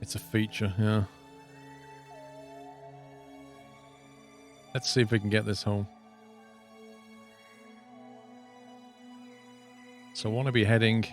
It's a feature, yeah. Let's see if we can get this home. So I want to be heading...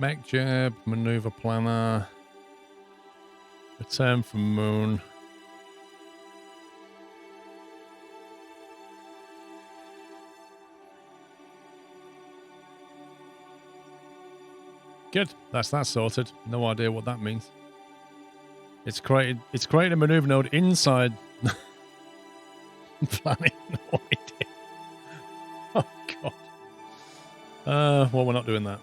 Mech jab, maneuver planner, return from moon. Good, that's that sorted. No idea what that means. It's created a maneuver node inside planning. No idea. Oh god. Well, we're not doing that.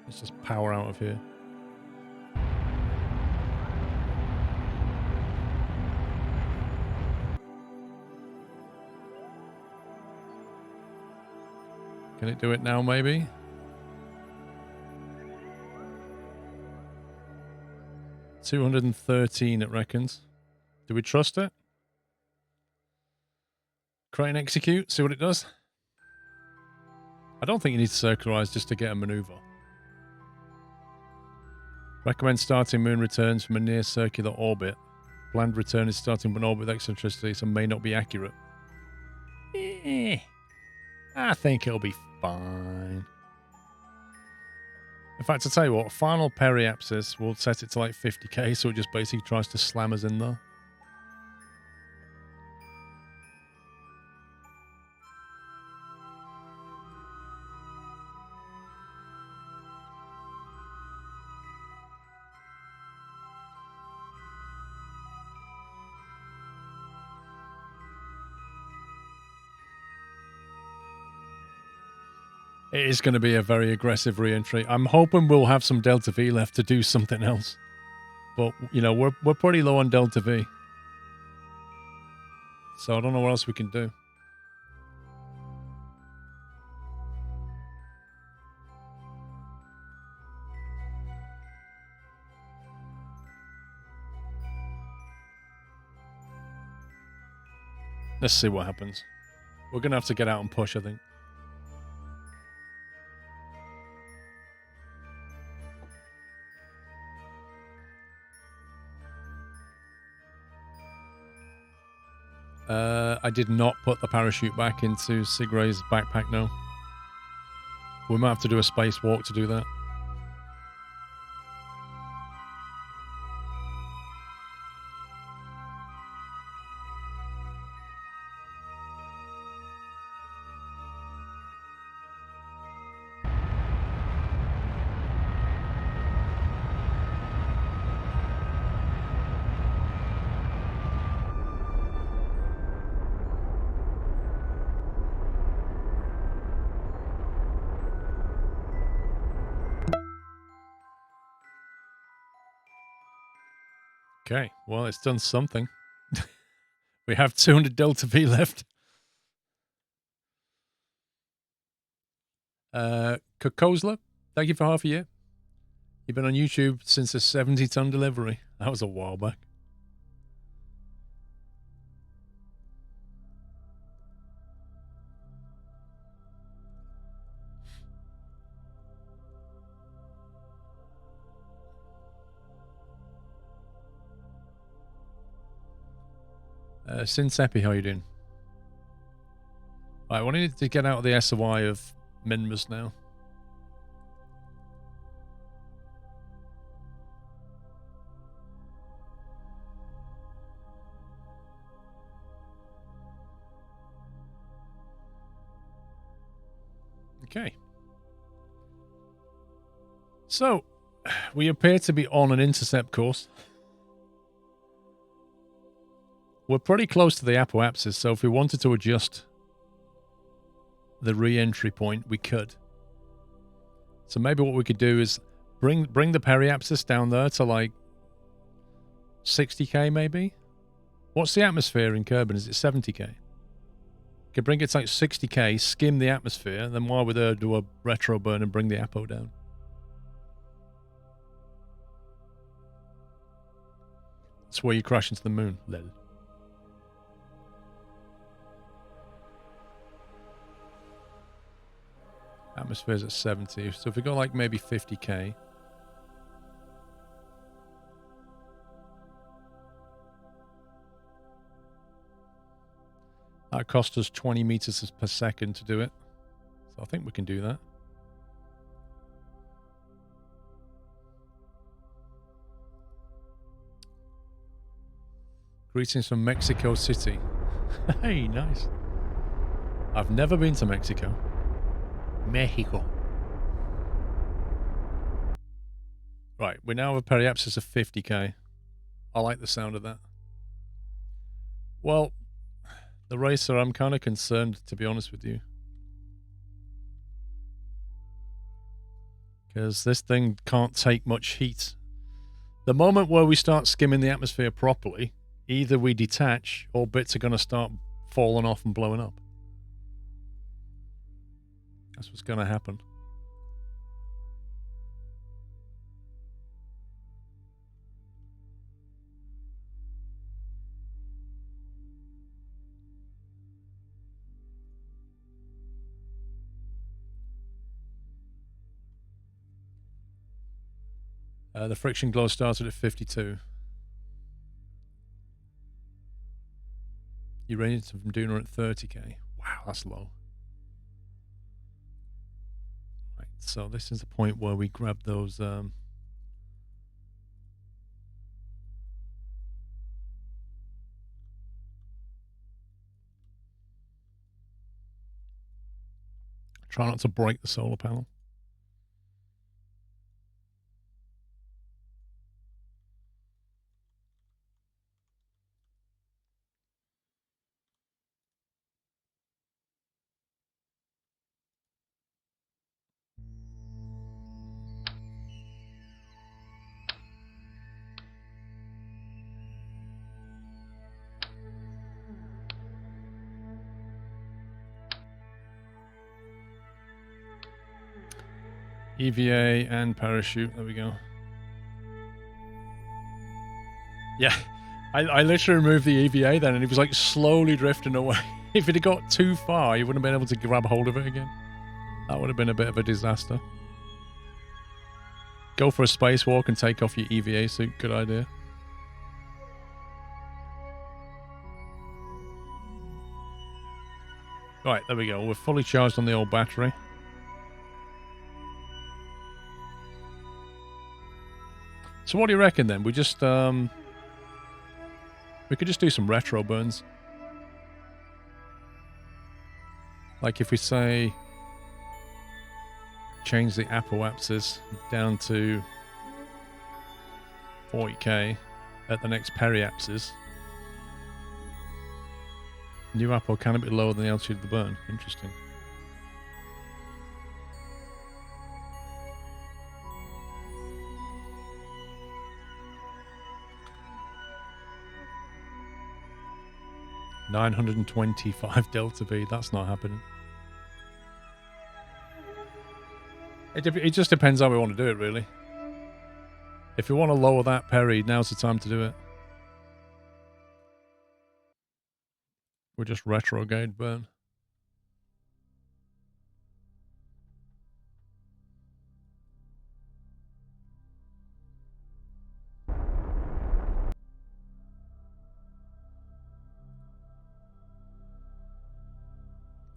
Let's just power out of here. Can it do it now, maybe? $213, it reckons. Do we trust it? Create and execute, see what it does. I don't think you need to circularize just to get a maneuver. Recommend starting moon returns from a near circular orbit. Planned return is starting from an orbit with eccentricity, so may not be accurate. I think it'll be fine. In fact, I'll tell you what, final periapsis, we'll set it to like 50k, so it just basically tries to slam us in there. It is going to be a very aggressive re-entry. I'm hoping we'll have some Delta V left to do something else. But, you know, we're pretty low on Delta V. So I don't know what else we can do. Let's see what happens. We're going to have to get out and push, I think. I did not put the parachute back into Sigray's backpack, no. We might have to do a spacewalk to do that. Okay, well, it's done something. We have 200 Delta V left. Kokozla, thank you for half a year. You've been on YouTube since a 70-ton delivery. That was a while back. Sinsepi, how you doing? Right, we need to get out of the SOI of Minmus now. Okay. So, we appear to be on an intercept course. We're pretty close to the apoapsis, so if we wanted to adjust the re-entry point, we could. So maybe what we could do is bring the periapsis down there to like 60k maybe? What's the atmosphere in Kerbal? Is it 70k? Could bring it to like 60k, skim the atmosphere, and then while we're there, do a retro burn and bring the Apo down. That's where you crash into the moon. Lol. Atmosphere's at 70, so if we go like maybe 50k. That cost us 20 meters per second to do it. So I think we can do that. Greetings from Mexico City. Hey, nice. I've never been to Mexico. Mexico. Right, we now have a periapsis of 50k. I like the sound of that. Well, the racer, I'm kind of concerned, to be honest with you. Because this thing can't take much heat. The moment where we start skimming the atmosphere properly, either we detach or bits are going to start falling off and blowing up. That's what's going to happen. The friction glow started at 52. You rated from Duna at 30k. Wow, that's low. Right, so this is the point where we grab those try not to break the solar panel. EVA and parachute. There we go. Yeah, I literally removed the EVA then, and it was like slowly drifting away. If it had got too far, you wouldn't have been able to grab hold of it again. That would have been a bit of a disaster. Go for a spacewalk and take off your EVA suit. Good idea. Right, there we go. We're fully charged on the old battery. So what do you reckon then? We just we could just do some retro burns. Like if we say change the apoapsis down to 40k at the next periapsis. New apo can a bit lower than the altitude of the burn. Interesting. $925 delta V. That's not happening. It just depends how we want to do it, really. If we want to lower that peri, now's the time to do it. We'll just retrograde burn.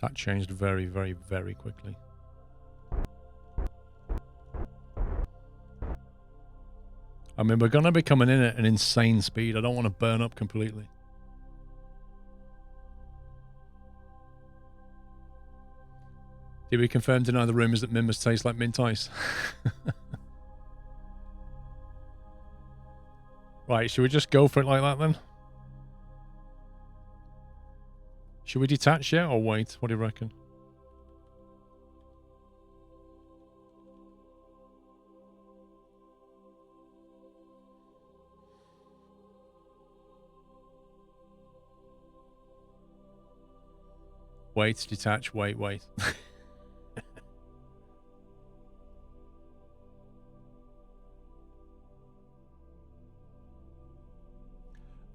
That changed very, very, very quickly. I mean, we're going to be coming in at an insane speed. I don't want to burn up completely. Did we confirm, deny the rumours that Mimbers taste like mint ice? Right, should we just go for it like that then? Should we detach yet or wait? What do you reckon? Wait, detach, wait.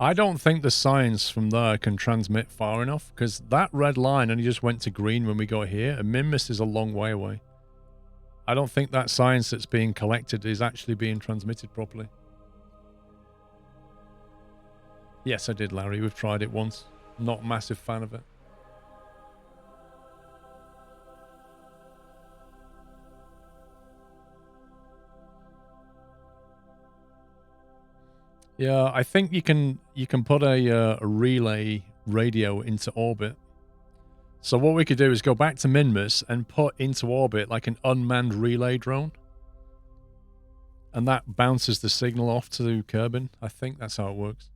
I don't think the science from there can transmit far enough, because that red line only just went to green when we got here, and Minmus is a long way away. I don't think that science that's being collected is actually being transmitted properly. Yes, I did, Larry. We've tried it once. Not a massive fan of it. Yeah, I think you can put a relay radio into orbit. So what we could do is go back to Minmus and put into orbit like an unmanned relay drone. And that bounces the signal off to Kerbin. I think that's how it works.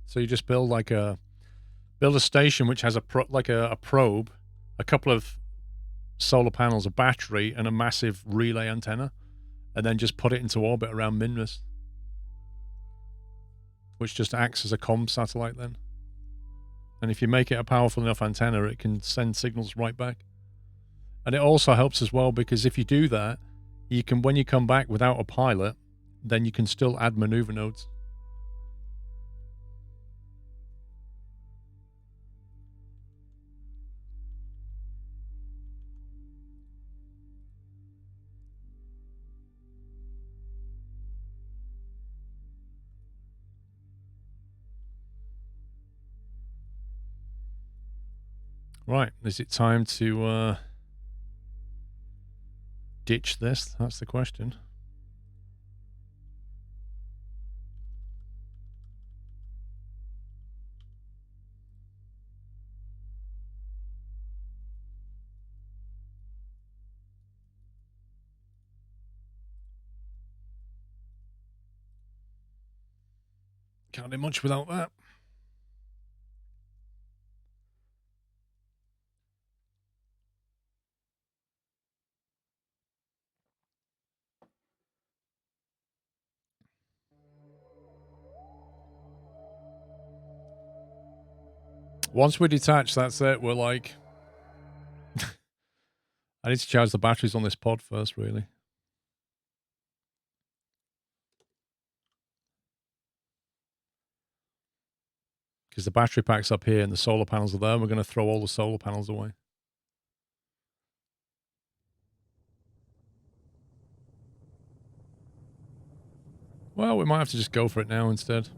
So you just build like a station which has a probe, a couple of solar panels, a battery, and a massive relay antenna, and then just put it into orbit around Minmus, which just acts as a comm satellite then. And if you make it a powerful enough antenna, it can send signals right back. And it also helps as well, because if you do that, you can, when you come back without a pilot, then you can still add maneuver nodes. Right, is it time to ditch this? That's the question. Can't do much without that. Once we detach, that's it. We're like... I need to charge the batteries on this pod first, really. Because the battery pack's up here and the solar panels are there, and we're going to throw all the solar panels away. Well, we might have to just go for it now instead.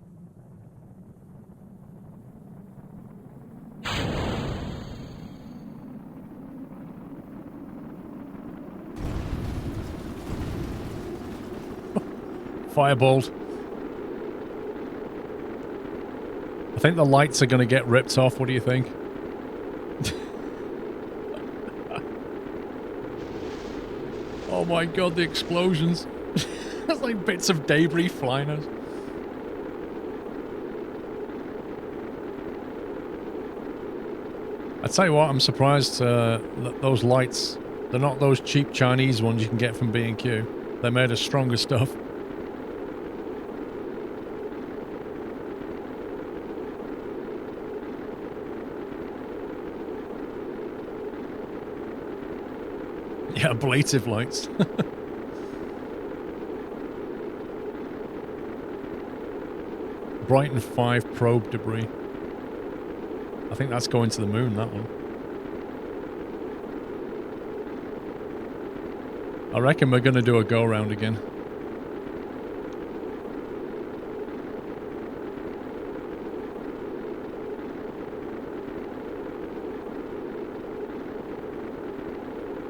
Fireballed. I think the lights are going to get ripped off. What do you think? Oh my god, the explosions. There's like bits of debris flying us. I tell you what, I'm surprised those lights, they're not those cheap Chinese ones you can get from B&Q. They're made of stronger stuff. Yeah, ablative lights. Brighton 5 probe debris. I think that's going to the moon, that one. I reckon we're going to do a go-round again.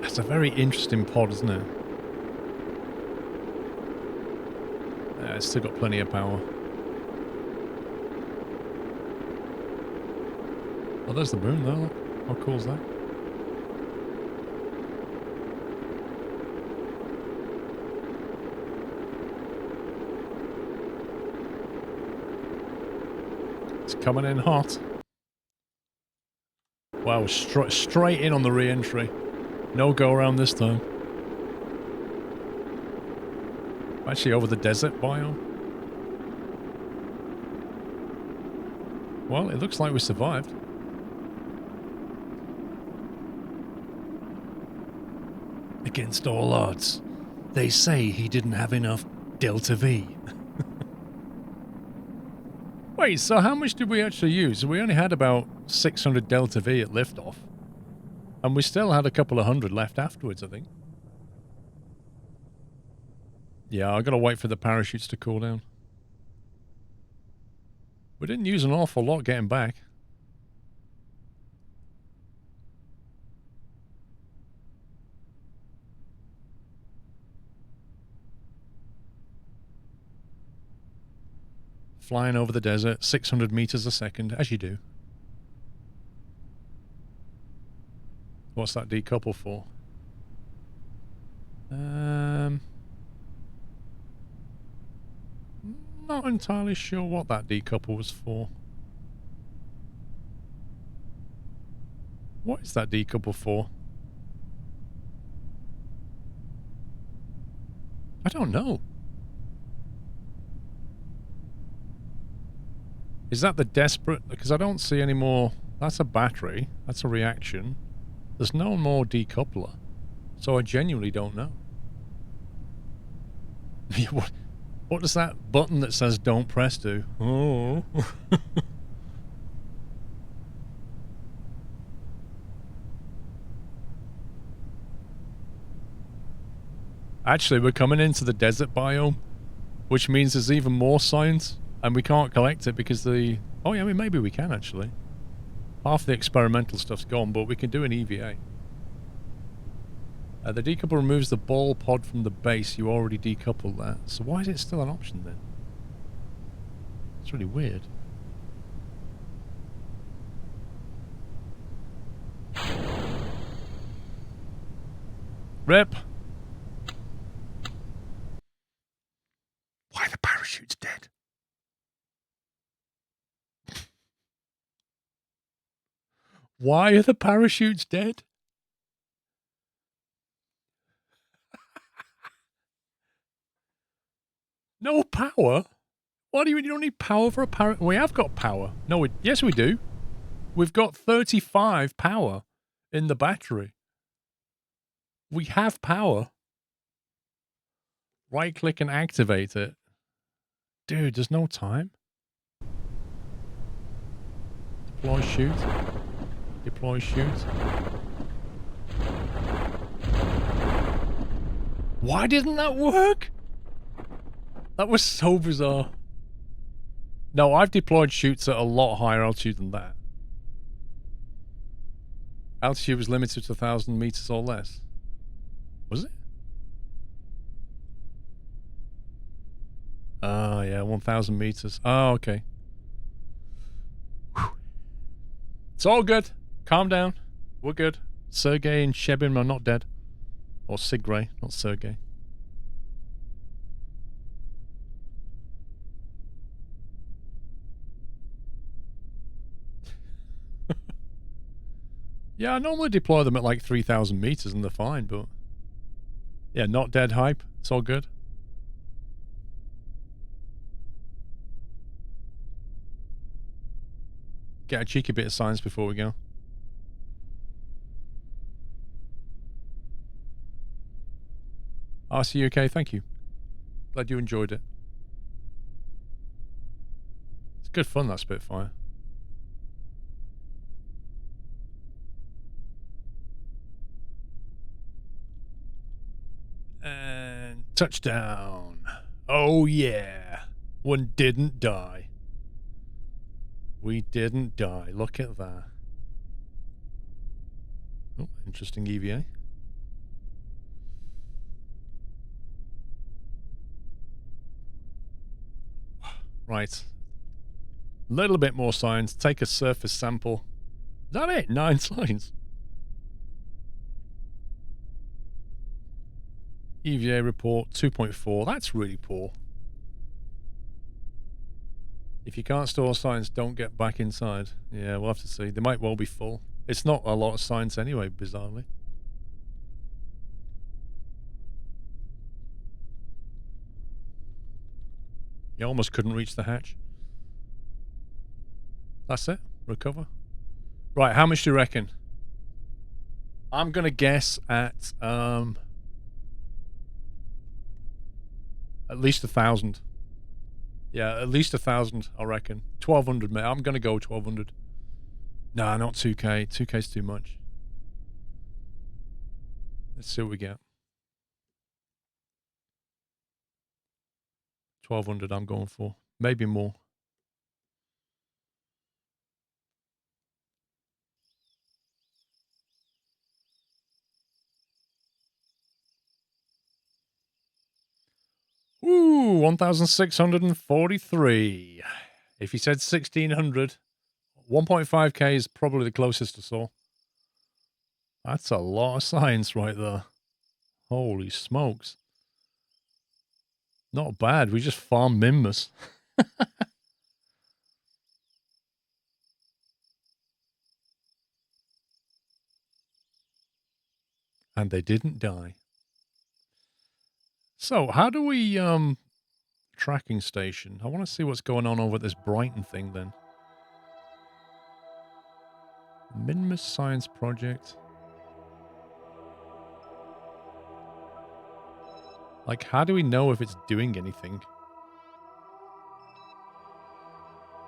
That's a very interesting pod, isn't it? Yeah, it's still got plenty of power. Oh, there's the moon there, look. How cool is that? It's coming in hot. Wow, straight in on the re-entry. No go around this time. Actually over the desert biome. Well, it looks like we survived. Against all odds, they say he didn't have enough Delta V. Wait, so how much did we actually use? We only had about 600 Delta V at liftoff. And we still had a couple of hundred left afterwards, I think. Yeah, I gotta wait for the parachutes to cool down. We didn't use an awful lot getting back. Flying over the desert, 600 meters a second, as you do. What's that decouple for? Not entirely sure what that decouple was for. What is that decouple for? I don't know. Is that the desperate? Because I don't see any more. That's a battery. That's a reaction. There's no more decoupler. So I genuinely don't know. What does that button that says don't press do? Oh. Actually, we're coming into the desert biome, which means there's even more science, and we can't collect it because the... Oh, yeah, I mean, maybe we can, actually. Half the experimental stuff's gone, but we can do an EVA. The decoupler removes the ball pod from the base. You already decoupled that. So why is it still an option, then? It's really weird. Rip! Why are the parachutes dead? Why are the parachutes dead? No power? What do you mean you don't need power for a parachute? We have got power. No, yes we do. We've got 35 power in the battery. We have power. Right click and activate it. Dude, there's no time. Deploy shoot. Deploy shoot. Why didn't that work? That was so bizarre. No, I've deployed shoots at a lot higher altitude than that. Altitude was limited to 1,000 meters or less. Was it? Oh, yeah, 1,000 meters. Oh, okay. Whew. It's all good. Calm down. We're good. Sergey and Shebin are not dead. Or Sigray, not Sergey. Yeah, I normally deploy them at like 3,000 meters and they're fine, but... Yeah, not dead hype. It's all good. Get a cheeky bit of science before we go. RCUK, thank you. Glad you enjoyed it. It's good fun, that Spitfire. And touchdown. Oh yeah. One didn't die. We didn't die. Look at that. Oh, interesting EVA. Right. A little bit more science. Take a surface sample. Is that it? 9 signs. EVA report 2.4. That's really poor. If you can't store science, don't get back inside. Yeah, we'll have to see. They might well be full. It's not a lot of science anyway, bizarrely. You almost couldn't reach the hatch. That's it? Recover? Right, how much do you reckon? I'm going to guess at least 1,000. Yeah, at least 1,000, I reckon. 1,200, mate. I'm going to go 1,200. Nah, not 2K. 2K's too much. Let's see what we get. 1,200 I'm going for. Maybe more. Ooh, 1,643. If you said 1,600, 1.5K is probably the closest to saw. That's a lot of science right there. Holy smokes. Not bad. We just farmed Minmus. And they didn't die. So, how do we, tracking station? I want to see what's going on over at this Brighton thing then. Minmus Science Project. Like, how do we know if it's doing anything?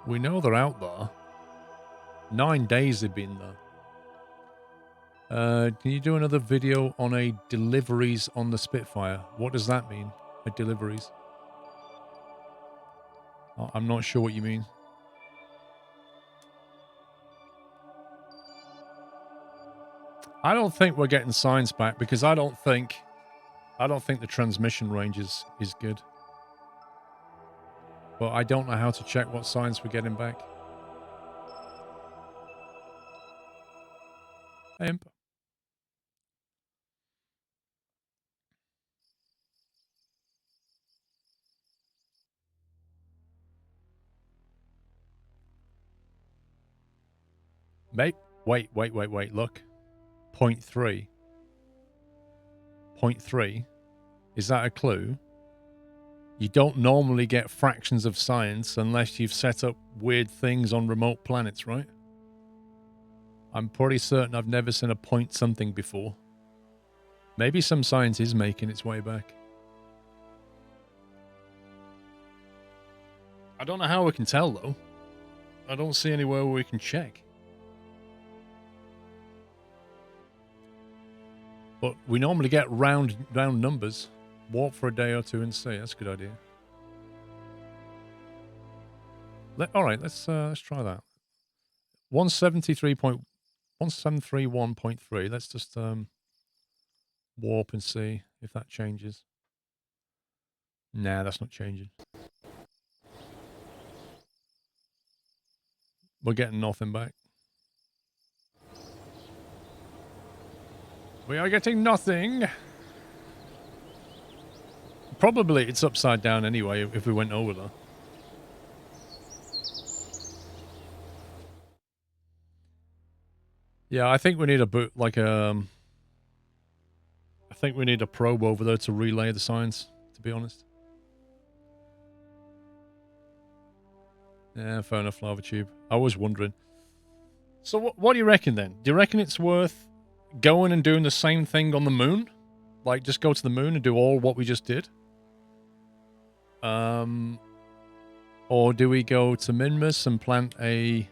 We know they're out there. 9 days they've been there. Can you do another video on a deliveries on the Spitfire? What does that mean? A deliveries? Oh, I'm not sure what you mean. I don't think we're getting signs back because I don't think the transmission range is good. But I don't know how to check what signs we're getting back. Imp. Mate, wait, look. 0.3. 0.3. Is that a clue? You don't normally get fractions of science unless you've set up weird things on remote planets, right? I'm pretty certain I've never seen a point something before. Maybe some science is making its way back. I don't know how we can tell, though. I don't see anywhere where we can check. But we normally get round numbers. Walk for a day or two and see. That's a good idea. All right, let's try that. 173.1731.3. Let's just warp and see if that changes. Nah, that's not changing. We're getting nothing back. We are getting nothing. Probably it's upside down anyway if we went over there. Yeah, I think we need a I think we need a probe over there to relay the science, to be honest. Yeah, fair enough, lava tube. I was wondering. So what do you reckon then? Do you reckon it's worth going and doing the same thing on the moon? Like, just go to the moon and do all what we just did? Or do we go to Minmus and plant a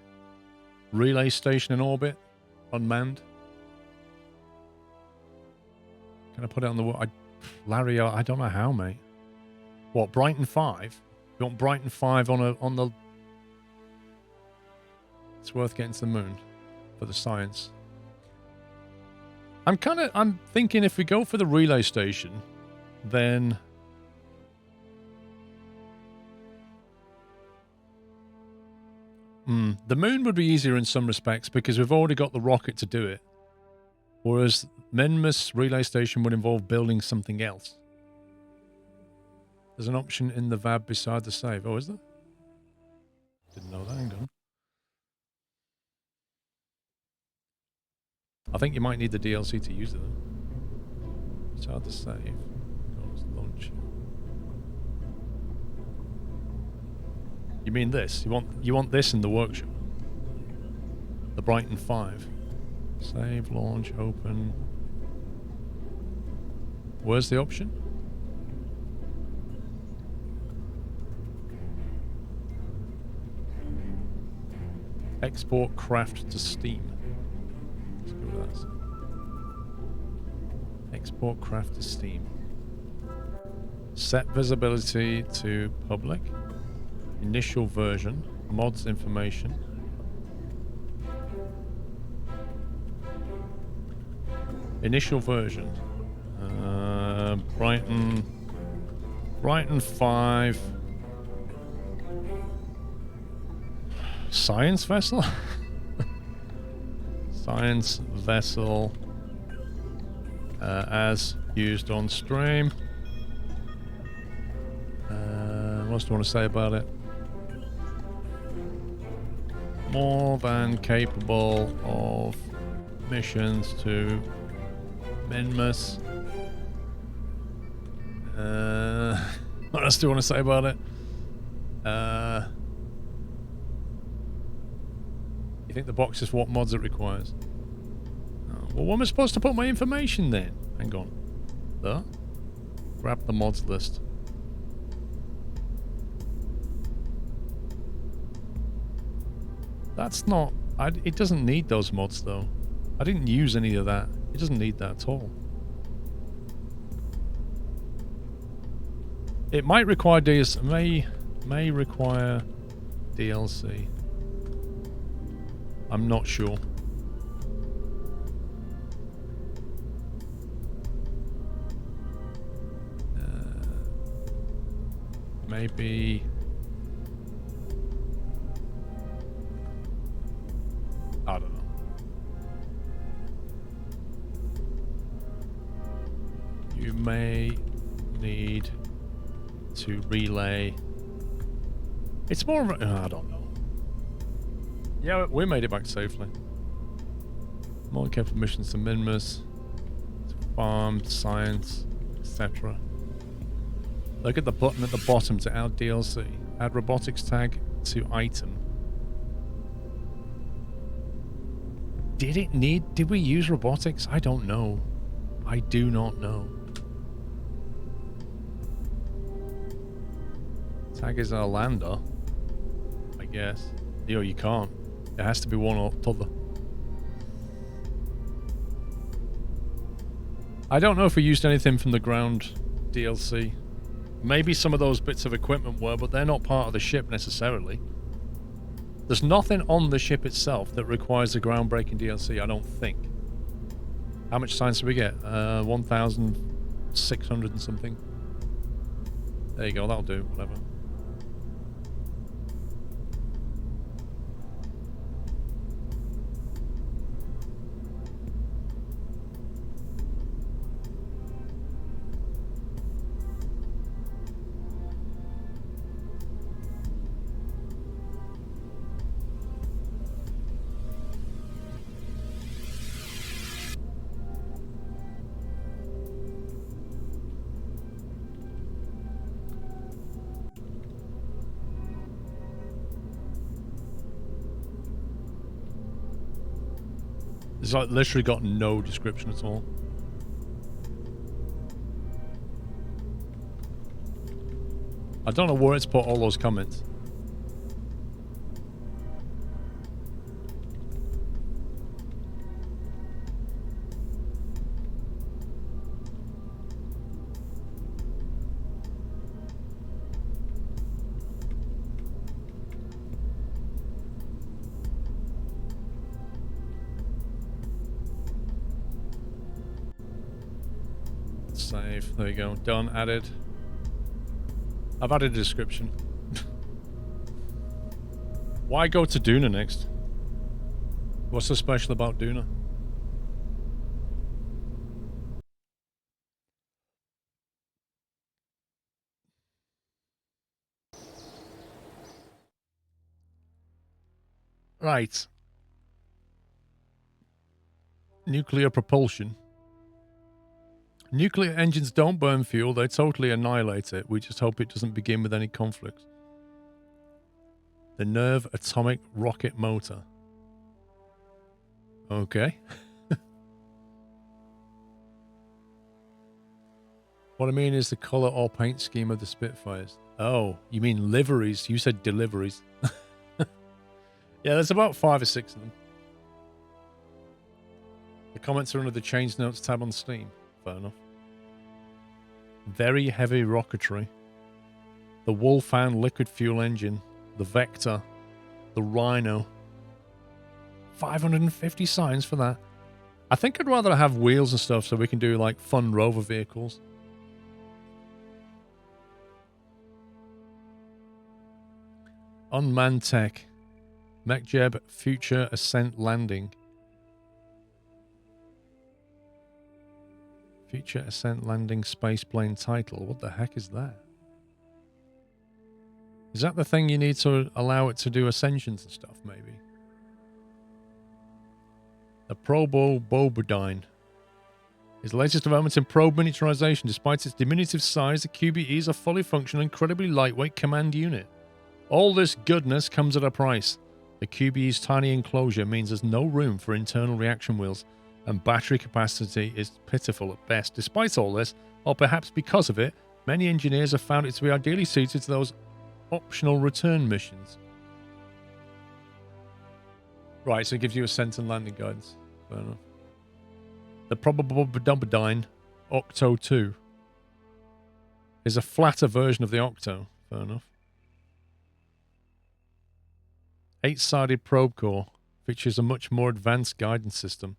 relay station in orbit? Unmanned? Can I put it on the... Larry, I don't know how, mate. What, Brighton 5? You want Brighton 5 on the... It's worth getting to the moon for the science. I'm thinking if we go for the relay station, then... The moon would be easier in some respects because we've already got the rocket to do it. Whereas Minmus relay station would involve building something else. There's an option in the VAB beside the save. Oh, is there? Didn't know that. Hang on. I think you might need the DLC to use it though. Beside the save. Goes launch. You mean this? You want this in the workshop? The Brighton 5. Save, launch, open. Where's the option? Export craft to Steam. Let's go with that. Export craft to Steam. Set visibility to public. Initial version. Mods information. Initial version. Brighton 5. Science vessel? Science vessel. As used on stream. What else do you want to say about it? More than capable of missions to Minmus. What else do you want to say about it? You think the box is what mods it requires? Oh, well, where am I supposed to put my information then? Hang on. There. Grab the mods list. That's not... it doesn't need those mods, though. I didn't use any of that. It doesn't need that at all. It might require DLC... May require DLC. I'm not sure. Maybe... I don't know. You may need to relay... It's more of a... I don't know. Yeah, we made it back safely. More careful missions to Minmus, to farm, science, etc. Look at the button at the bottom to add DLC. Add robotics tag to item. Did we use robotics? I don't know. I do not know. Tag is our lander, I guess. Yo, you can't. It has to be one or t'other. I don't know if we used anything from the ground DLC. Maybe some of those bits of equipment were, but they're not part of the ship necessarily. There's nothing on the ship itself that requires a groundbreaking DLC, I don't think. How much science did we get? 1,600 and something. There you go, that'll do, whatever. It's like literally got no description at all. I don't know where it's put all those comments. Save. There you go. Done. Added. I've added a description. Why go to Duna next? What's so special about Duna? Right. Nuclear propulsion. Nuclear engines don't burn fuel, they totally annihilate it. We just hope it doesn't begin with any conflicts. The Nerve atomic rocket motor. Okay. What I mean is the colour or paint scheme of the Spitfires. Oh, you mean liveries. You said deliveries. Yeah, there's about 5 or 6 of them. The comments are under the Change Notes tab on Steam. Fair enough. Very heavy rocketry. The Wolfhound liquid fuel engine. The Vector. The Rhino. 550 signs for that. I think I'd rather have wheels and stuff so we can do like fun rover vehicles. Unmanned tech. MechJeb Future Ascent Landing. Future Ascent Landing Spaceplane title. What the heck is that? Is that the thing you need to allow it to do ascensions and stuff, maybe? The Probo Bobodyne. Its latest development in probe miniaturization. Despite its diminutive size, the QBE is a fully functional, incredibly lightweight command unit. All this goodness comes at a price. The QBE's tiny enclosure means there's no room for internal reaction wheels, and battery capacity is pitiful at best. Despite all this, or perhaps because of it, many engineers have found it to be ideally suited to those optional return missions. Right, so it gives you ascent and landing guidance. Fair enough. The Probable Bobodyne Octo 2 is a flatter version of the Octo. Fair enough. 8-sided probe core features a much more advanced guidance system.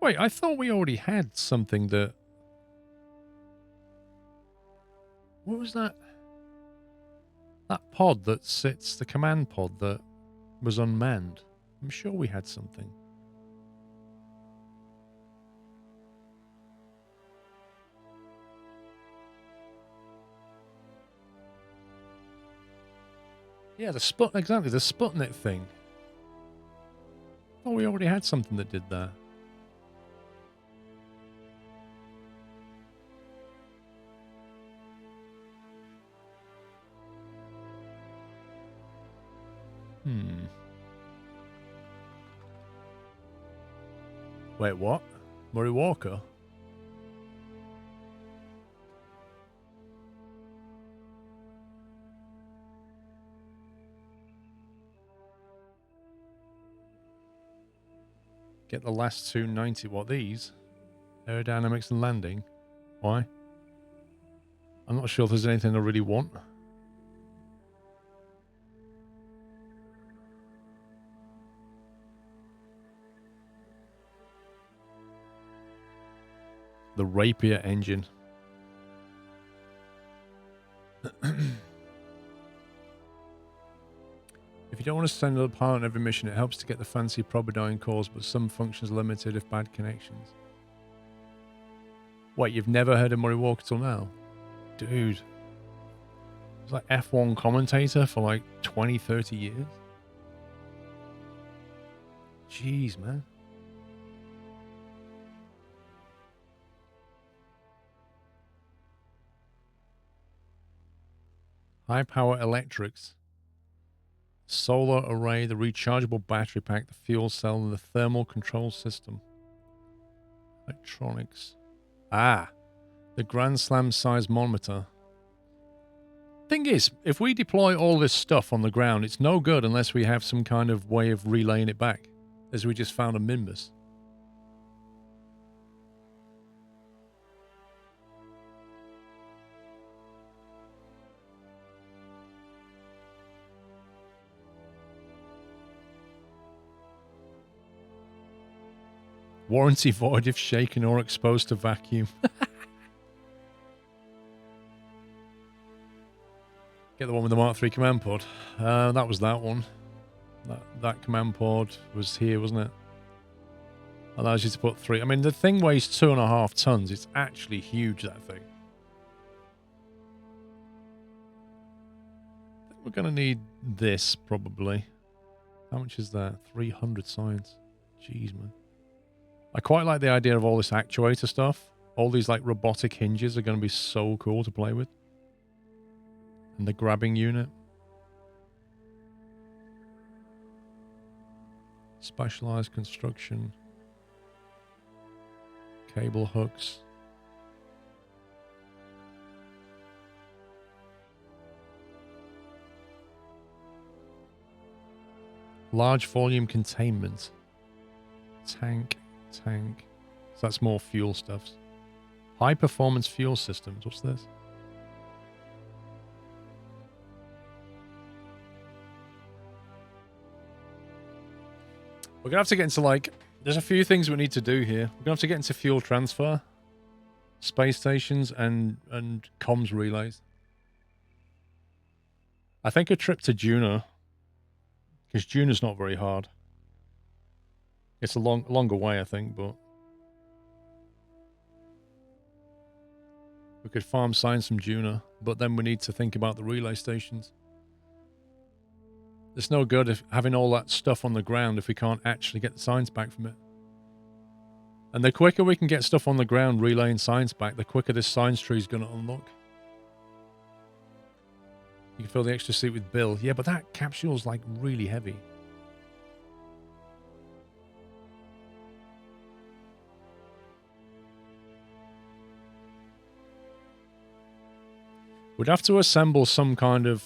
Wait, I thought we already had something that... What was that? That pod that sits, the command pod that was unmanned. I'm sure we had something. Yeah, exactly, the Sputnik thing. Oh, we already had something that did that. Wait, what? Murray Walker? Get the last 290. What, these? Aerodynamics and landing. Why? I'm not sure if there's anything I really want. The Rapier engine. If you don't want to send another pilot on every mission, it helps to get the fancy Probodyne cores, but some functions are limited if bad connections. Wait, you've never heard of Murray Walker till now? Dude. He's like F1 commentator for like 20, 30 years. Jeez, man. High power electrics. Solar array, the rechargeable battery pack, the fuel cell, and the thermal control system. Electronics. Ah, the Grand Slam seismometer. Thing is, if we deploy all this stuff on the ground, it's no good unless we have some kind of way of relaying it back, as we just found a Minbus. Warranty void if shaken or exposed to vacuum. Get the one with the Mark III command pod. That was that one. That command pod was here, wasn't it? Allows you to put 3. I mean, the thing weighs 2.5 tons. It's actually huge, that thing. I think we're going to need this, probably. How much is that? 300 science. Jeez, man. I quite like the idea of all this actuator stuff. All these like robotic hinges are going to be so cool to play with. And the grabbing unit. Specialized construction. Cable hooks. Large volume containment. Tank. So that's more fuel stuffs. High performance fuel systems. What's this? We're going to have to get into, like, there's a few things we need to do here. We're going to have to get into fuel transfer, space stations, and comms relays. I think a trip to Juno, because Juno's not very hard. It's a longer way, I think, but we could farm science from Juno, but then we need to think about the relay stations. It's no good if having all that stuff on the ground if we can't actually get the science back from it. And the quicker we can get stuff on the ground relaying science back, the quicker this science tree is going to unlock. You can fill the extra seat with Bill. Yeah, but that capsule's like really heavy. We'd have to assemble some kind of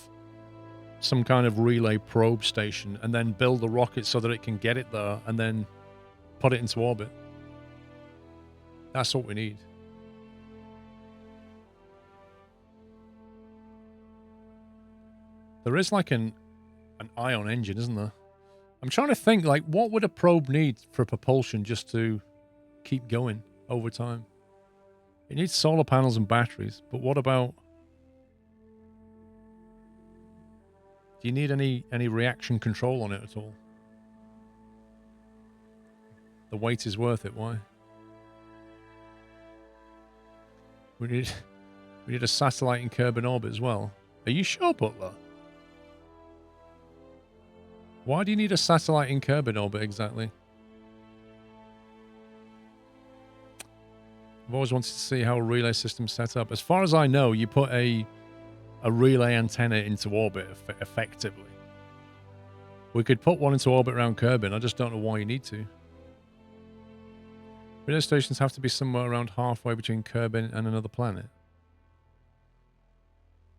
relay probe station and then build the rocket so that it can get it there and then put it into orbit. That's what we need. There is like an ion engine, isn't there? I'm trying to think, like, what would a probe need for propulsion just to keep going over time? It needs solar panels and batteries, but what about... Do you need any reaction control on it at all? The weight is worth it, why? We need a satellite in Kerbal orbit as well. Are you sure, Butler? Why do you need a satellite in Kerbal orbit exactly? I've always wanted to see how a relay system's set up. As far as I know, you put a relay antenna into orbit effectively. We could put one into orbit around Kerbal. I just don't know why you need to. Relay stations have to be somewhere around halfway between Kerbal and another planet.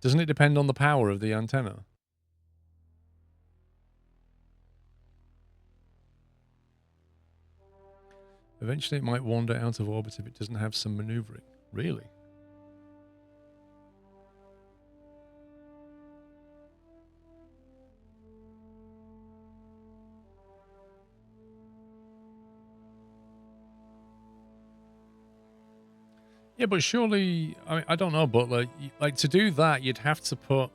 Doesn't it depend on the power of the antenna? Eventually it might wander out of orbit if it doesn't have some maneuvering. Really? Yeah, but surely, I don't know, but like to do that, you'd have to put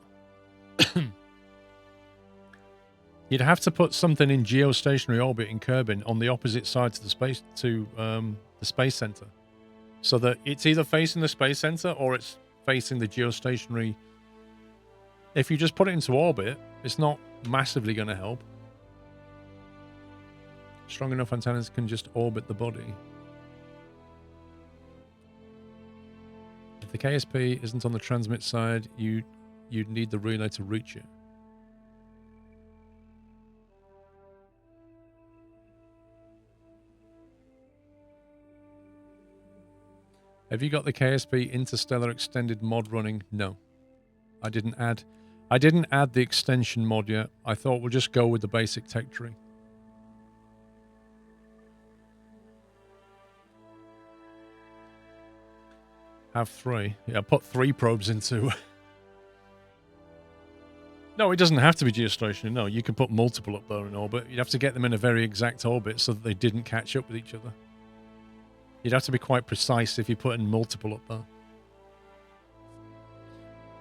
you'd have to put something in geostationary orbit in Kerbal on the opposite side to the space center, so that it's either facing the space center or it's facing the geostationary. If you just put it into orbit, it's not massively going to help. Strong enough antennas can just orbit the body. If the KSP isn't on the transmit side, you'd need the relay to reach it. Have you got the KSP Interstellar Extended mod running? No. I didn't add the extension mod yet. I thought we'll just go with the basic tech tree. Have 3. Yeah, put 3 probes into... No, it doesn't have to be geostationary. No, you can put multiple up there in orbit. You'd have to get them in a very exact orbit so that they didn't catch up with each other. You'd have to be quite precise if you put in multiple up there.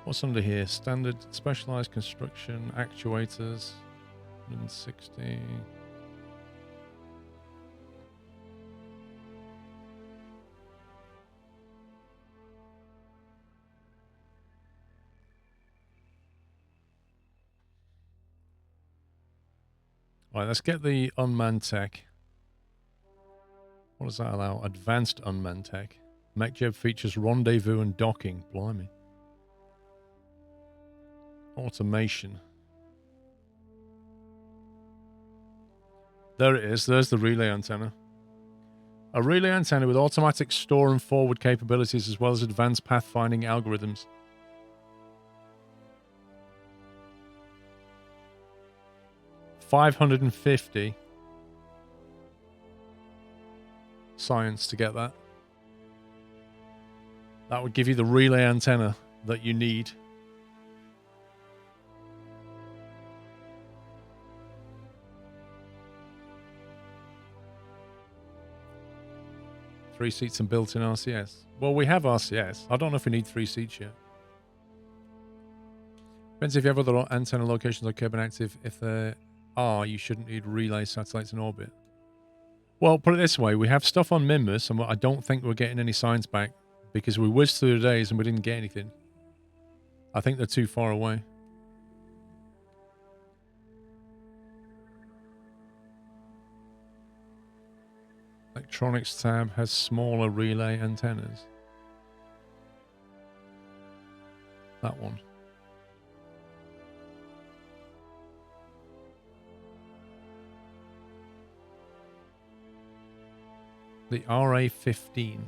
What's under here? Standard specialized construction, actuators, 160... Right, let's get the unmanned tech. What does that allow? Advanced unmanned tech. MechJeb features rendezvous and docking. Blimey. Automation. There it is. There's the relay antenna. A relay antenna with automatic store and forward capabilities as well as advanced pathfinding algorithms. $550 science to get that. That would give you the relay antenna that you need. Three seats and built-in RCS. Well, we have RCS. I don't know if we need 3 seats yet. Depends if you have other antenna locations like Kerbal active. If there are, you shouldn't need relay satellites in orbit. Well, put it this way. We have stuff on Minmus, and I don't think we're getting any signs back because we whizzed through the days and we didn't get anything. I think they're too far away. Electronics tab has smaller relay antennas. That one. The RA15.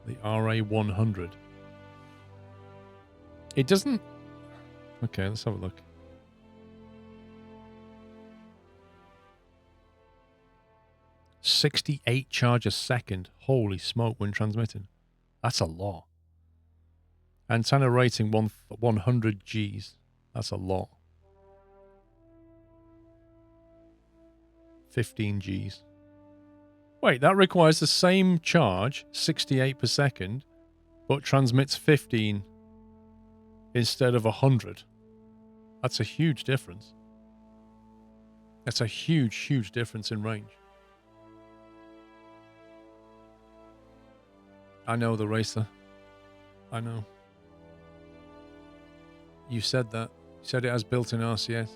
The RA100. It doesn't... Okay, let's have a look. "68 charge a second. Holy smoke when transmitting. That's a lot. Antenna rating 100 Gs. That's a lot. 15 Gs. Wait, that requires the same charge, 68 per second, but transmits 15 instead of 100. That's a huge difference. That's a huge, huge difference in range. I know the racer. I know. You said that. You said it has built-in RCS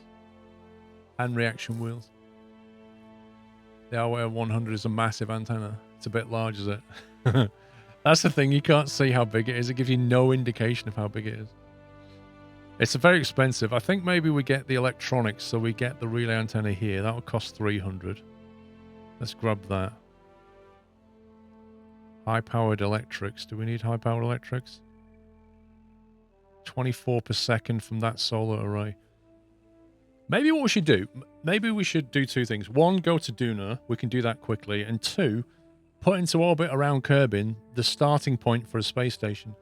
and reaction wheels. The RA100 is a massive antenna. It's a bit large, is it? That's the thing. You can't see how big it is. It gives you no indication of how big it is. It's very expensive. I think maybe we get the electronics, so we get the relay antenna here. That will cost 300. Let's grab that. High-powered electrics. Do we need high-powered electrics? 24 per second from that solar array. Maybe what we should do, maybe we should do 2 things. 1, go to Duna. We can do that quickly. And 2, put into orbit around Kerbin the starting point for a space station,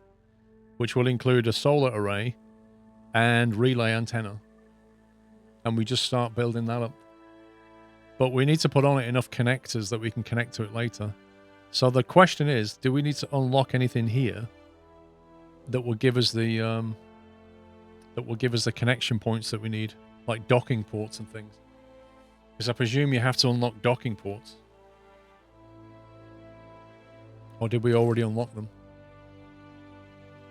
which will include a solar array and relay antenna. And we just start building that up. But we need to put on it enough connectors that we can connect to it later. So the question is, do we need to unlock anything here that will give us the connection points that we need, like docking ports and things? Because I presume you have to unlock docking ports. Or did we already unlock them?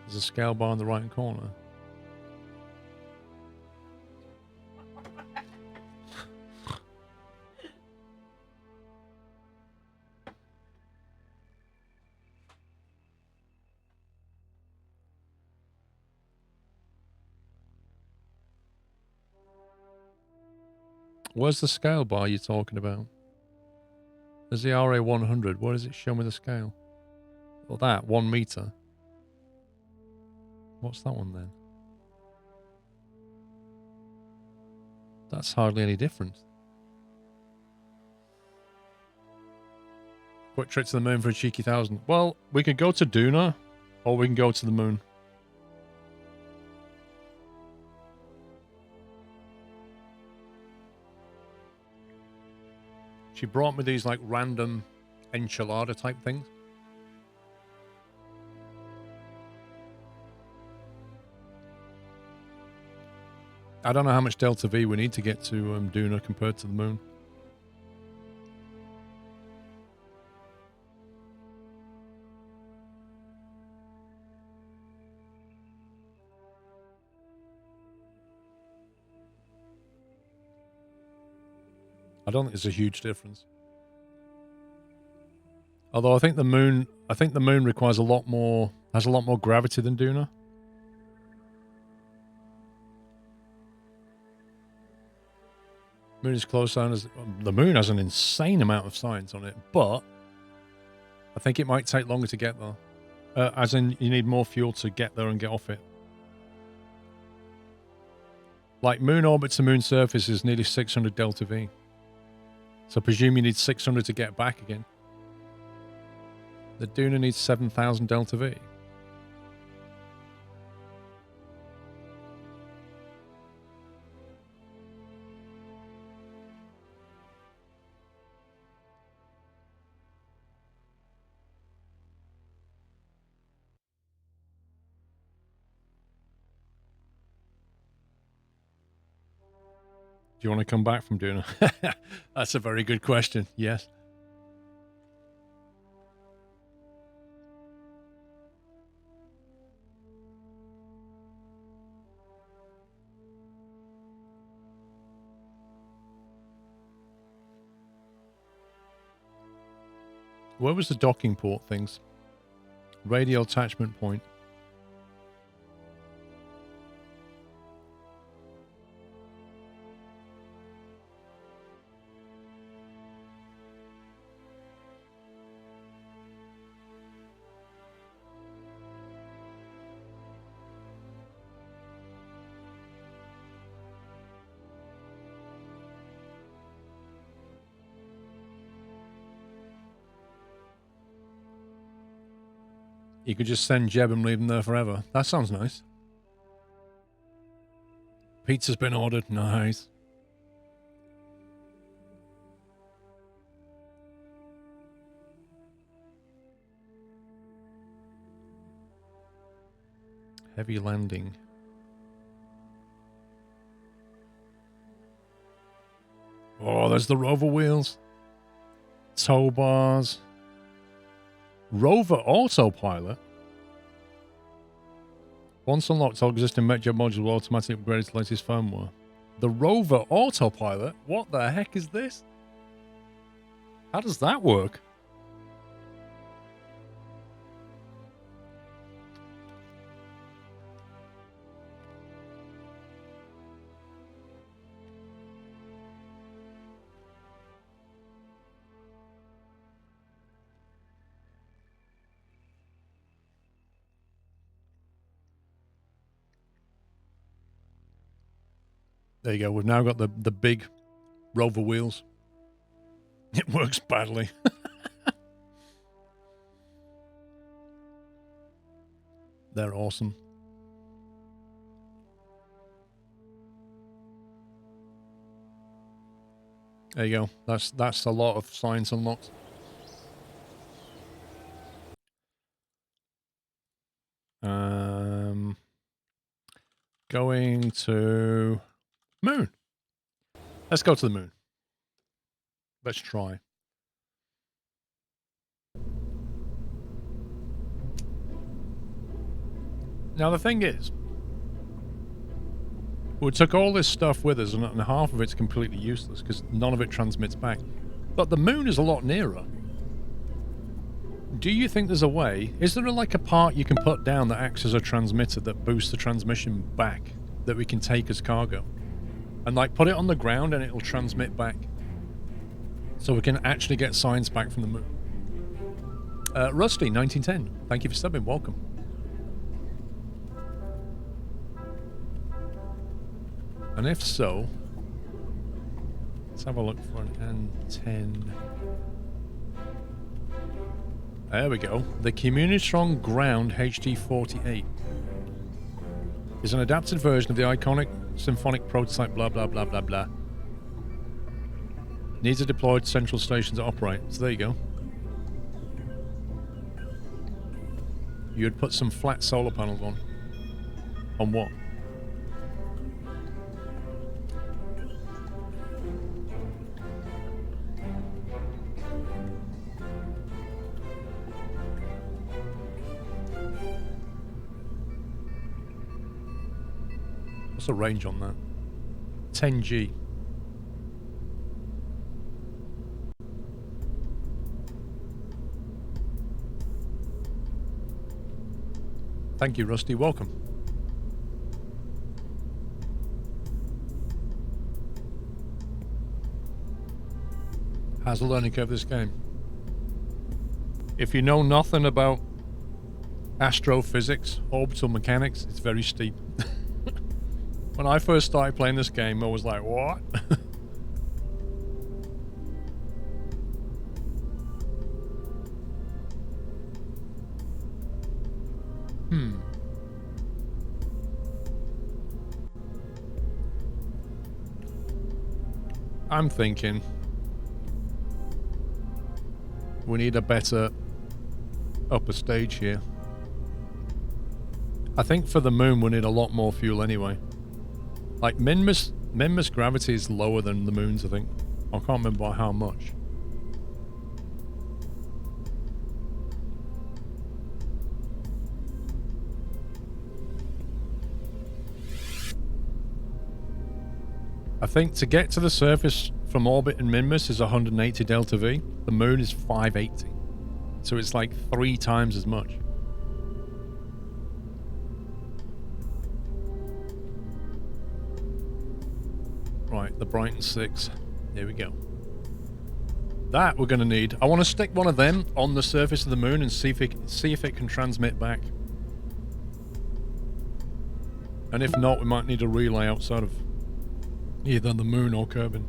There's a scale bar in the right corner. Where's the scale bar you're talking about? There's the RA100. What does it show me the scale? Well, that, 1 meter. What's that one then? That's hardly any different. Quick trip to the moon for a cheeky 1,000. Well, we could go to Duna, or we can go to the moon. She brought me these like random enchilada type things. I don't know how much Delta V we need to get to Duna compared to the moon. I don't think it's a huge difference. Although I think the moon requires a lot more, has a lot more gravity than Duna. Moon is close down as the moon has an insane amount of science on it, but I think it might take longer to get there. As in, you need more fuel to get there and get off it. Like moon orbit to moon surface is nearly 600 delta V. So I presume you need 600 to get back again. The Duna needs 7,000 delta V. Do you want to come back from Duna? That's a very good question. Yes. Where was the docking port things? Radio attachment point. You could just send Jeb and leave him there forever. That sounds nice. Pizza's been ordered. Nice. Heavy landing. Oh, there's the rover wheels. Tow bars. Rover autopilot. Once unlocked, all existing MetJet modules will automatically upgrade to the latest firmware. The rover autopilot? What the heck is this? How does that work? There you go. We've now got the big rover wheels. It works badly. They're awesome. There you go. That's a lot of science unlocked. Going to moon. Let's go to the moon. Let's try. Now the thing is, we took all this stuff with us, and half of it's completely useless because none of it transmits back. But the moon is a lot nearer. Do you think there's a way? Is there like a part you can put down that acts as a transmitter that boosts the transmission back that we can take as cargo? And like put it on the ground and it'll transmit back. So we can actually get science back from the moon. Rusty, 1910. Thank you for subbing. Welcome. And if so, let's have a look for an N10. There we go. The Communistron Ground HD48 is an adapted version of the iconic symphonic prototype blah blah blah blah blah. Needs a deployed central station to operate. So there you go. You'd put some flat solar panels on. On what? What's the range on that? 10G. Thank you, Rusty. Welcome. Has a learning curve, this game. If you know nothing about astrophysics, orbital mechanics, it's very steep. When I first started playing this game, I was like, what? I'm thinking we need a better upper stage here. I think for the moon we need a lot more fuel anyway. Like Minmus gravity is lower than the moon's, I think. I can't remember by how much. I think to get to the surface from orbit in Minmus is 180 delta V. The moon is 580. So it's like 3 times as much. Right, the Brighton 6. There we go. That we're going to need. I want to stick one of them on the surface of the moon and see if it can transmit back. And if not, we might need a relay outside of either the moon or Kerbal.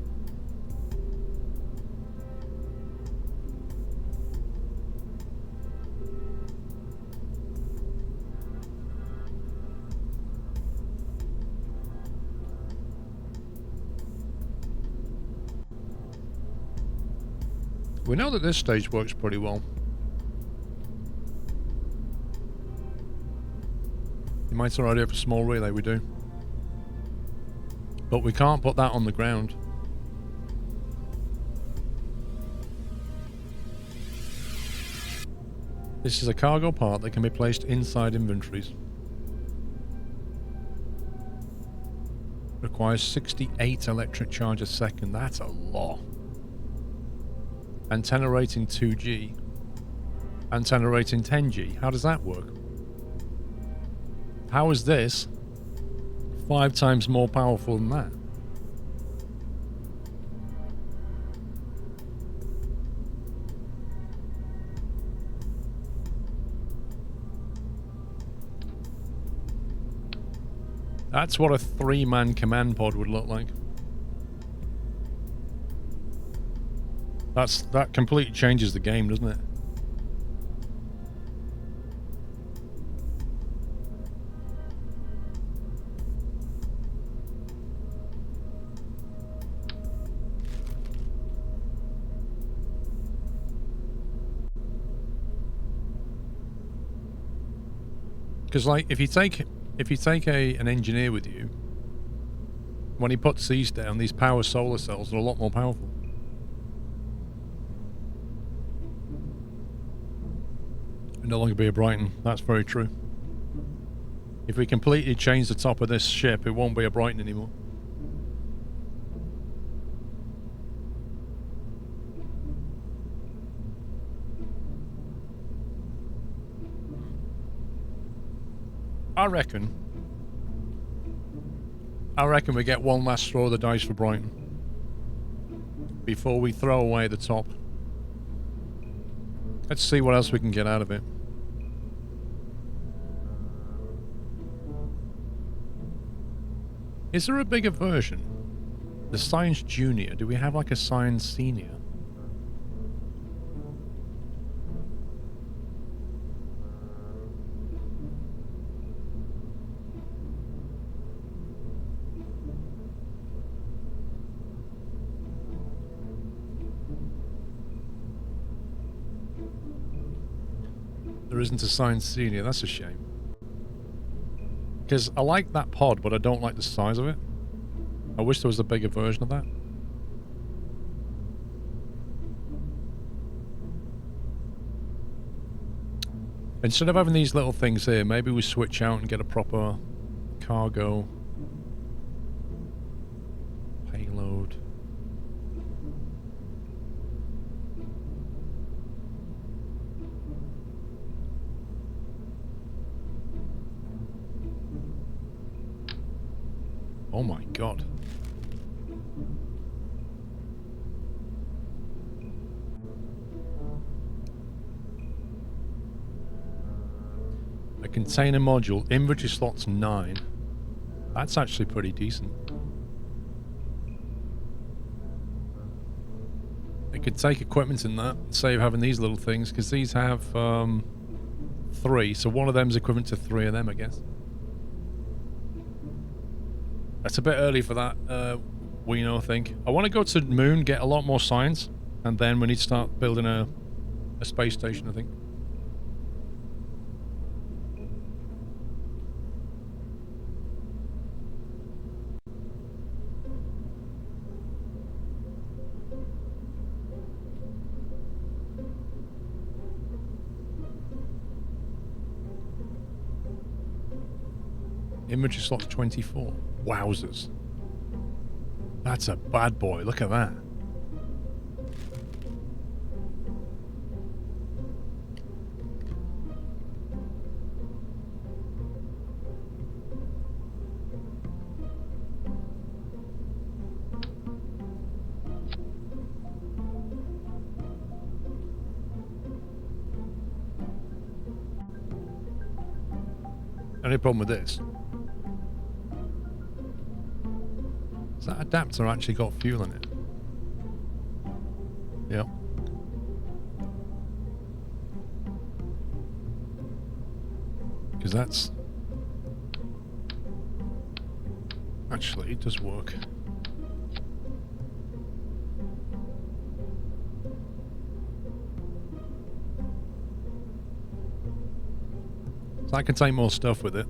We know that this stage works pretty well. You might already have a small relay, we do. But we can't put that on the ground. This is a cargo part that can be placed inside inventories. Requires 68 electric charge a second. That's a lot. Antenna rating 2G. Antenna rating 10G. How does that work? How is this 5 times more powerful than that? That's what a 3-man command pod would look like. That completely changes the game, doesn't it? Because, like, if you take an engineer with you, when he puts these down, these power solar cells are a lot more powerful. No longer be a Brighton. That's very true. If we completely change the top of this ship, it won't be a Brighton anymore. I reckon we get one last throw of the dice for Brighton before we throw away the top. Let's see what else we can get out of it. Is there a bigger version? The Science Junior. Do we have like a Science Senior? There isn't a Science Senior. That's a shame. Because I like that pod, but I don't like the size of it. I wish there was a bigger version of that. Instead of having these little things here, maybe we switch out and get a proper cargo payload. Oh my god. Container module, inventory slots 9. That's actually pretty decent. It could take equipment in that, save having these little things, because these have 3, so one of them's equivalent to 3 of them, I guess. That's a bit early for that, we know, I think. I want to go to the moon, get a lot more science, and then we need to start building a space station, I think. Inventory slots 24. Wowzers. That's a bad boy. Look at that. Any problem with this? That adapter actually got fuel in it. Yep. Because that's... Actually, it does work. So I can take more stuff with it.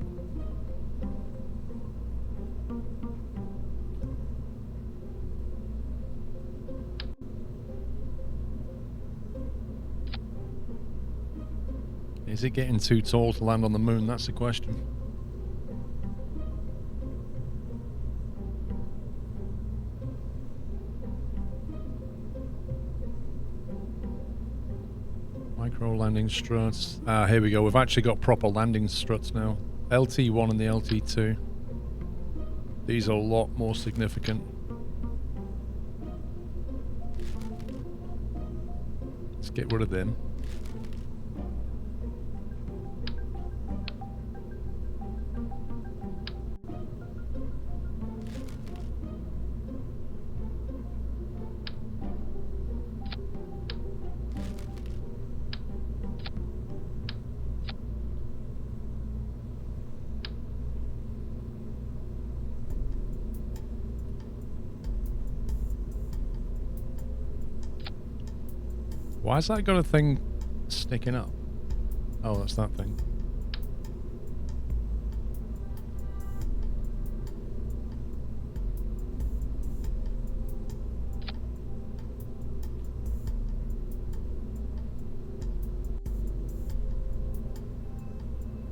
Is it getting too tall to land on the moon? That's the question. Micro landing struts. Ah, here we go. We've actually got proper landing struts now. LT1 and the LT2. These are a lot more significant. Let's get rid of them. Why's that got a thing sticking up? Oh, that's that thing.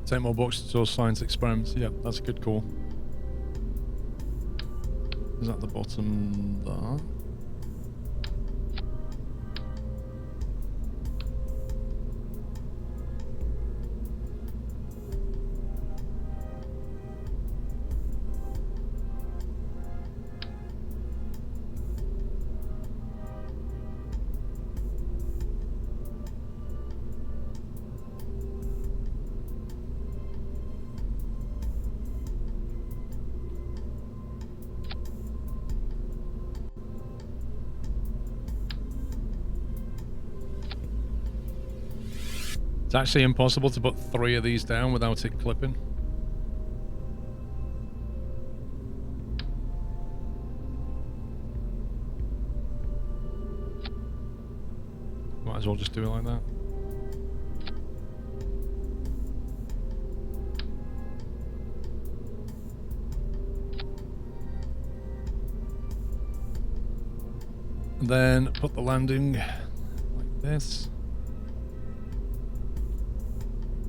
Take more boxes to science experiments. Yeah, that's a good call. Is that the bottom there? It's actually impossible to put 3 of these down without it clipping. Might as well just do it like that. And then put the landing like this.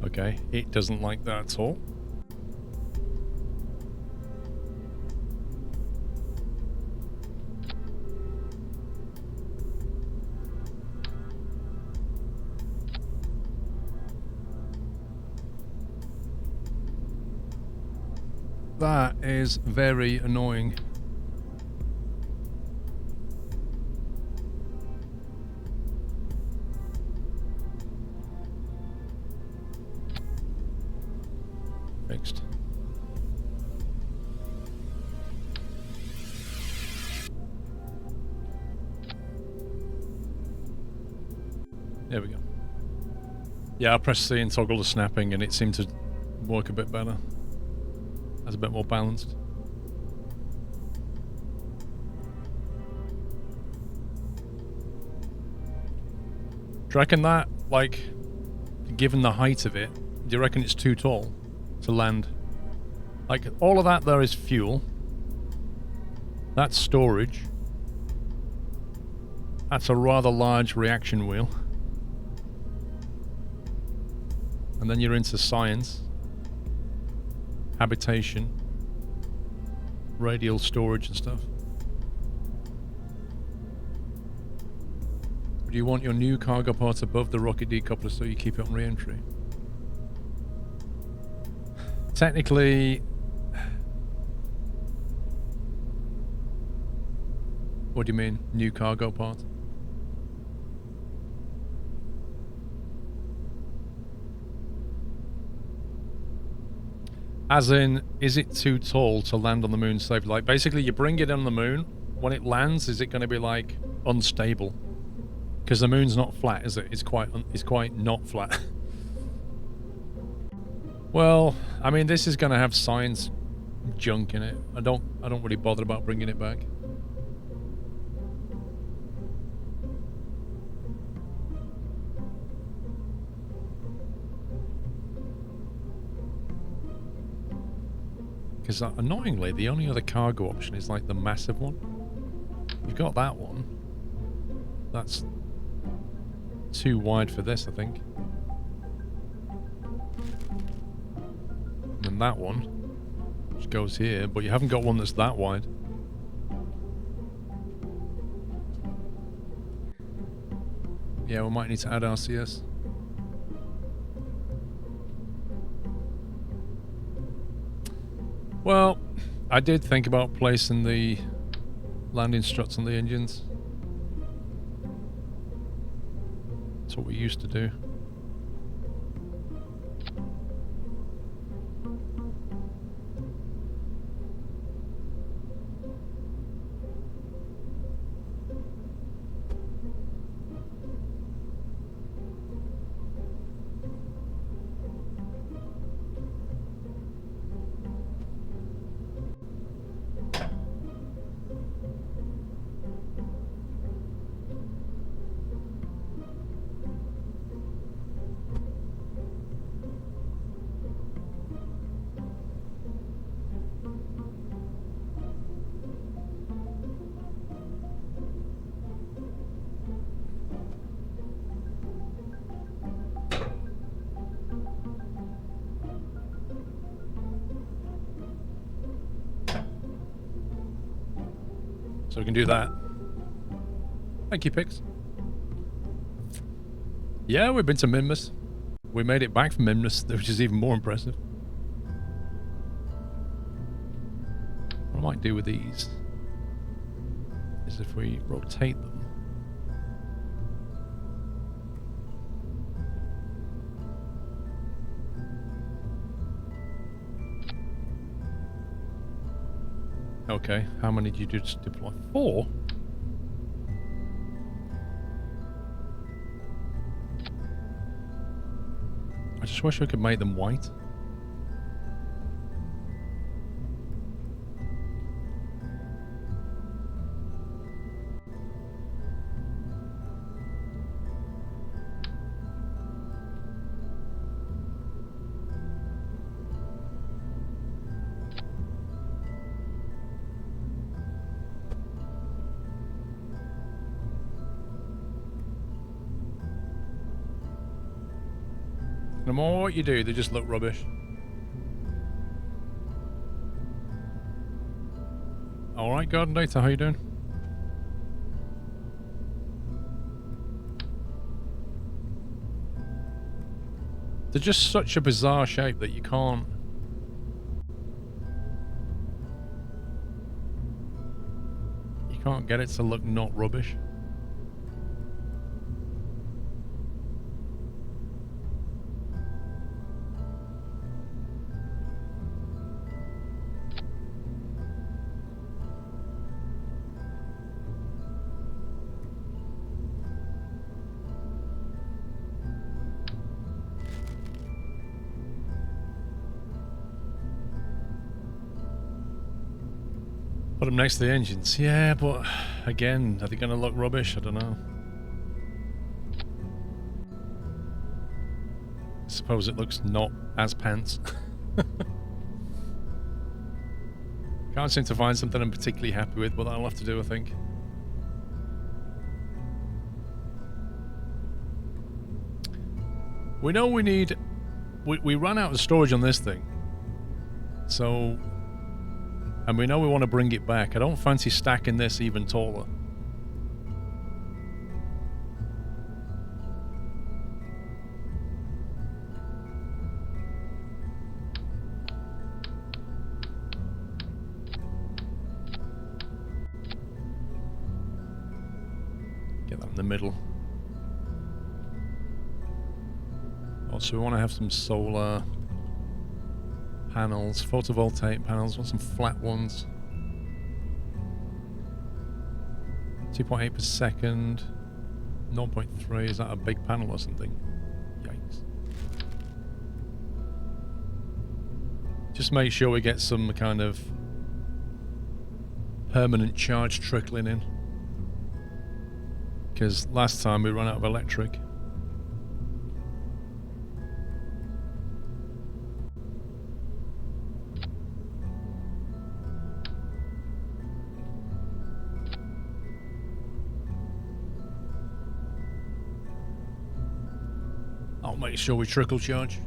Okay, it doesn't like that at all. That is very annoying. There we go. Yeah, I pressed C and toggle the snapping and it seemed to work a bit better. That's a bit more balanced. Do you reckon that, like, given the height of it, do you reckon it's too tall to land? Like, all of that there is fuel. That's storage. That's a rather large reaction wheel. And then you're into science, habitation, radial storage and stuff. Do you want your new cargo part above the rocket decoupler so you keep it on re-entry? Technically... What do you mean, new cargo part? As in, is it too tall to land on the moon safely? Like, basically, you bring it on the moon. When it lands, is it going to be, like, unstable? Because the moon's not flat, is it? It's quite not flat. Well, I mean, this is going to have science junk in it. I don't really bother about bringing it back. Because annoyingly, the only other cargo option is like the massive one. You've got that one. That's too wide for this, I think. And then that one, which goes here, but you haven't got one that's that wide. Yeah, we might need to add RCS. Well, I did think about placing the landing struts on the engines. That's what we used to do. So we can do that. Thank you, Pix. Yeah, we've been to Minmus. We made it back from Minmus, which is even more impressive. What I might do with these is if we rotate them. Okay, how many did you just deploy? 4? I just wish we could make them white. No matter what you do, they just look rubbish. Alright, Garden Data, how you doing? They're just such a bizarre shape that you can't... You can't get it to look not rubbish. Put them next to the engines. Yeah, but again, are they going to look rubbish? I don't know. I suppose it looks not as pants. Can't seem to find something I'm particularly happy with, but that'll have to do, I think. We know we need... We ran out of storage on this thing. So... And we know we want to bring it back. I don't fancy stacking this even taller. Get that in the middle. Also, we want to have some solar panels, photovoltaic panels. Want some flat ones. 2.8 per second. 0.3. Is that a big panel or something? Yikes. Just make sure we get some kind of permanent charge trickling in. Because last time we ran out of electric. I'll make sure we trickle charge.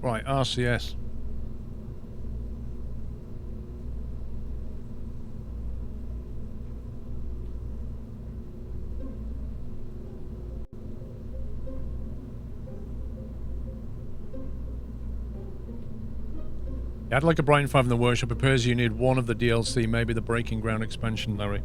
Right, RCS. I'd like a Brighton 5 in the workshop. It appears you need one of the DLC, maybe the Breaking Ground expansion, Larry.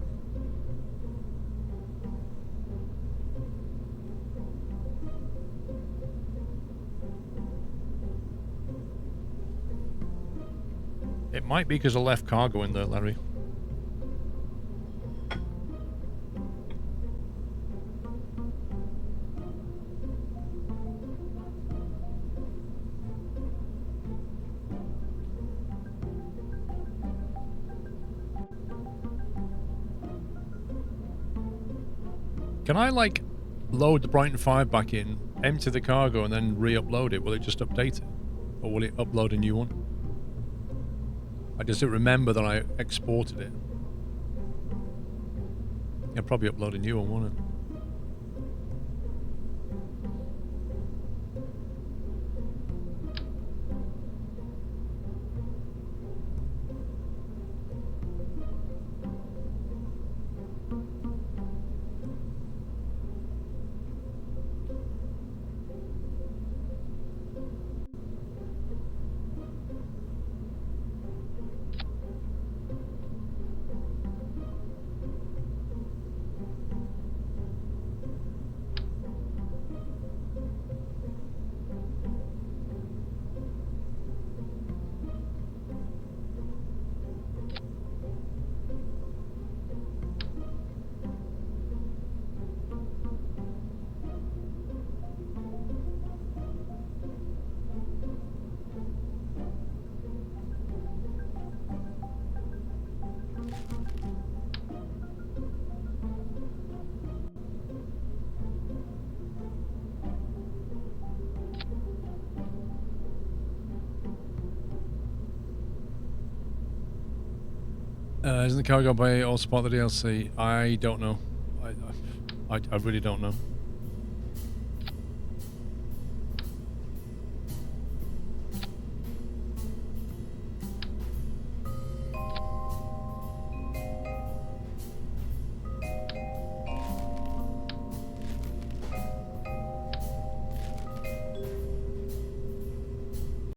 It might be because I left cargo in there, Larry. Can I, like, load the Brighton 5 back in, empty the cargo, and then re-upload it? Will it just update it? Or will it upload a new one? I just don't remember that I exported it. I'll probably upload a new one, won't it? Isn't the cargo bay also part of the DLC? I don't know. I really don't know.